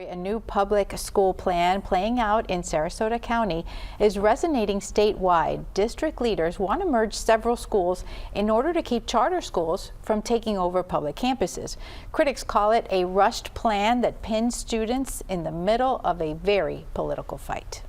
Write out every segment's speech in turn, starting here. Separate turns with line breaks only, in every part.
A new public school plan playing out in Sarasota County is resonating statewide. District leaders want to merge several schools in order to keep charter schools from taking over public campuses. Critics call it a rushed plan that pins students in the middle of a very political fight.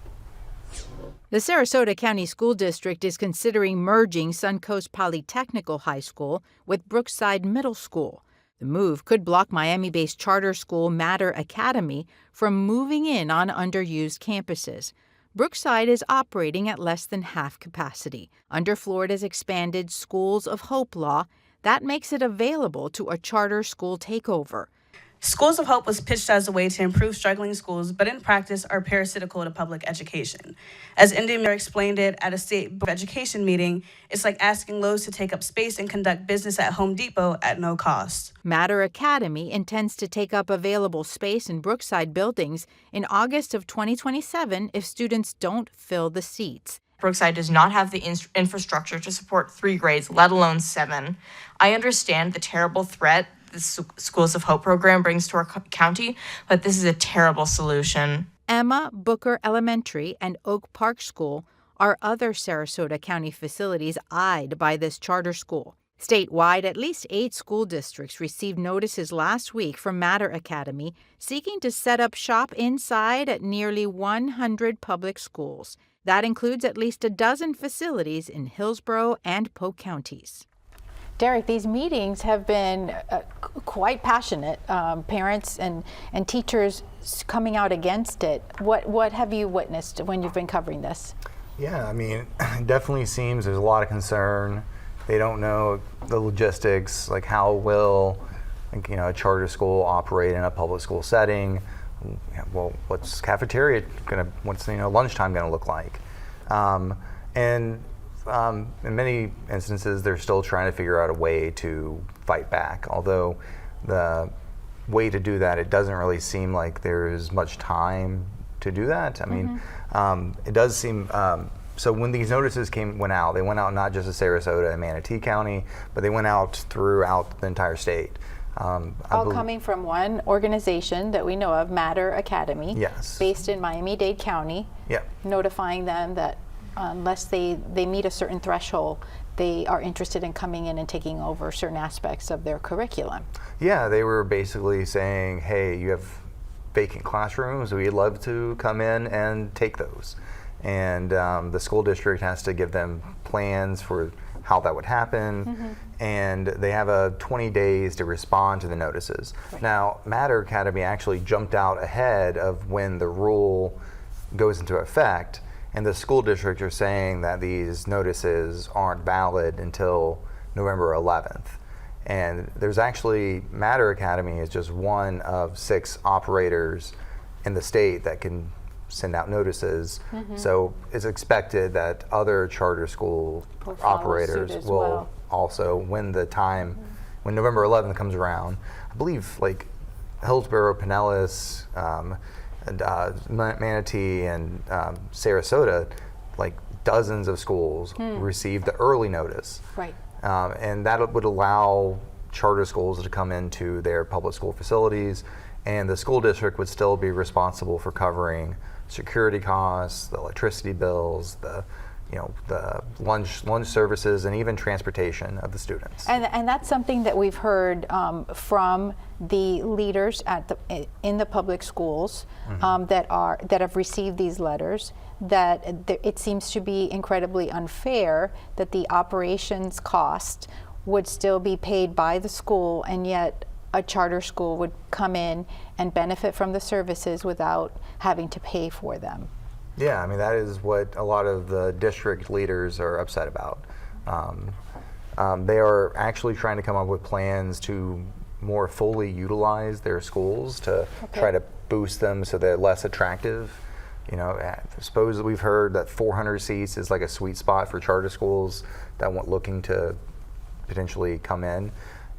The Sarasota County School District is considering merging Suncoast Polytechnical High School with Brookside Middle School. The move could block Miami-based charter school Mater Academy from moving in on underused campuses. Brookside is operating at less than half capacity. Under Florida's expanded Schools of Hope law, that makes it available to a charter school takeover.
Schools of Hope was pitched as a way to improve struggling schools, but in practice are parasitical to public education. As Indian Mayor explained it at a state board of education meeting, it's like asking Lowe's to take up space and conduct business at Home Depot at no cost.
Mater Academy intends to take up available space in Brookside buildings in August of 2027 if students don't fill the seats.
Brookside does not have the infrastructure to support 3 grades, let alone 7. I understand the terrible threat the Schools of Hope program brings to our county, but this is a terrible solution.
Emma Booker Elementary and Oak Park School are other Sarasota County facilities eyed by this charter school. Statewide, at least 8 school districts received notices last week from Mater Academy seeking to set up shop inside at nearly 100 public schools. That includes at least a dozen facilities in Hillsborough and Polk counties. Derek, these meetings have been quite passionate. Parents and teachers coming out against it. What have you witnessed when you've been covering this?
Yeah, I mean, it definitely seems there's a lot of concern. They don't know the logistics, like how will a charter school operate in a public school setting. Well, what's cafeteria what's lunchtime gonna look like? In many instances, they're still trying to figure out a way to fight back. Although the way to do that, it doesn't really seem like there's much time to do that. I mean, it does seem. So when these notices went out, they went out not just to Sarasota and Manatee County, but they went out throughout the entire state.
All coming from one organization that we know of, Mater Academy,
yes,
based in Miami-Dade County, notifying them that unless they meet a certain threshold, they are interested in coming in and taking over certain aspects of their curriculum.
Yeah, they were basically saying, hey, you have vacant classrooms, we'd love to come in and take those. And the school district has to give them plans for how that would happen, and they have 20 days to respond to the notices. Right. Now, Mater Academy actually jumped out ahead of when the rule goes into effect, and the school district are saying that these notices aren't valid until November 11th. And there's actually, Mater Academy is just one of 6 operators in the state that can send out notices. So it's expected that other charter school operators will also, when November 11th comes around, I believe like Hillsborough, Pinellas, Manatee, and Sarasota, like dozens of schools received the early notice.
Right.
And that would allow charter schools to come into their public school facilities, and the school district would still be responsible for covering security costs, the electricity bills, the lunch services, and even transportation of the students.
And that's something that we've heard from the leaders in the public schools that have received these letters, that it seems to be incredibly unfair that the operations cost would still be paid by the school, and yet a charter school would come in and benefit from the services without having to pay for them.
Yeah, I mean, that is what a lot of the district leaders are upset about. They are actually trying to come up with plans to more fully utilize their schools to try to boost them so they're less attractive. I suppose we've heard that 400 seats is like a sweet spot for charter schools that want looking to potentially come in.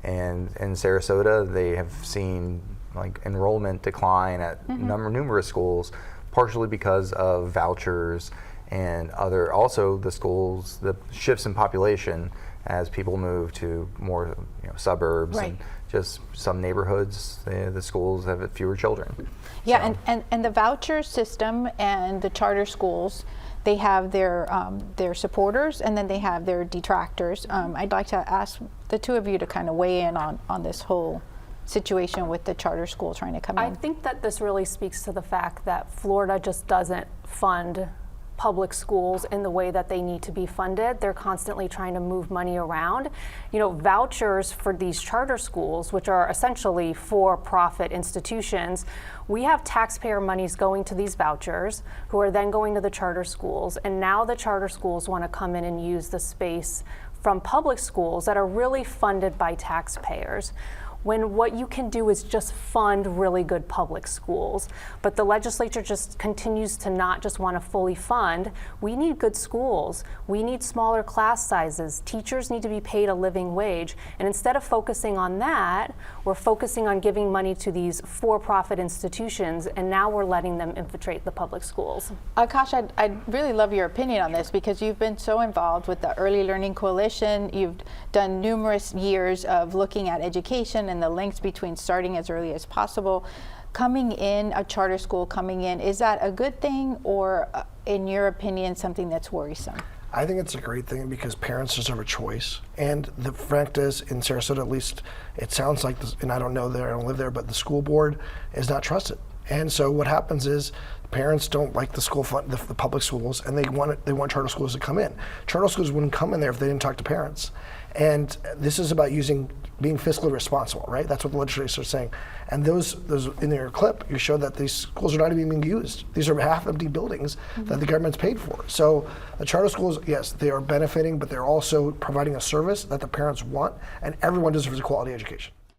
And in Sarasota, they have seen like enrollment decline at numerous schools, partially because of vouchers and also the shifts in population as people move to more suburbs and Just some neighborhoods, the schools have fewer children.
Yeah,
So-
and the voucher system and the charter schools, they have their supporters and then they have their detractors. I'd like to ask the two of you to kind of weigh in on this whole situation with the charter school trying to come
I
in.
think that this really speaks to the fact that Florida just doesn't fund public schools in the way that they need to be funded. They're constantly trying to move money around. You know, vouchers for these charter schools, which are essentially for-profit institutions, we have taxpayer monies going to these vouchers who are then going to the charter schools. And now the charter schools want to come in and use the space from public schools that are really funded by taxpayers, when what you can do is just fund really good public schools. But the legislature just continues to not just want to fully fund. We need good schools. We need smaller class sizes. Teachers need to be paid a living wage. And instead of focusing on that, we're focusing on giving money to these for-profit institutions, and now we're letting them infiltrate the public schools.
Akash, I'd really love your opinion on this because you've been so involved with the Early Learning Coalition. You've done numerous years of looking at education and the links between starting as early as possible. Coming in, a charter school coming in, is that a good thing or, in your opinion, something that's worrisome?
I think it's a great thing because parents deserve a choice. And the fact is, in Sarasota at least, it sounds like, and I don't know there, I don't live there, but the school board is not trusted. And so what happens is parents don't like the school fund, the public schools, and they want charter schools to come in. Charter schools wouldn't come in there if they didn't talk to parents. And this is about being fiscally responsible, right? That's what the legislature is saying. And those in your clip, you show that these schools are not even being used. These are half-empty buildings that the government's paid for. So the charter schools, yes, they are benefiting, but they're also providing a service that the parents want, and everyone deserves a quality education.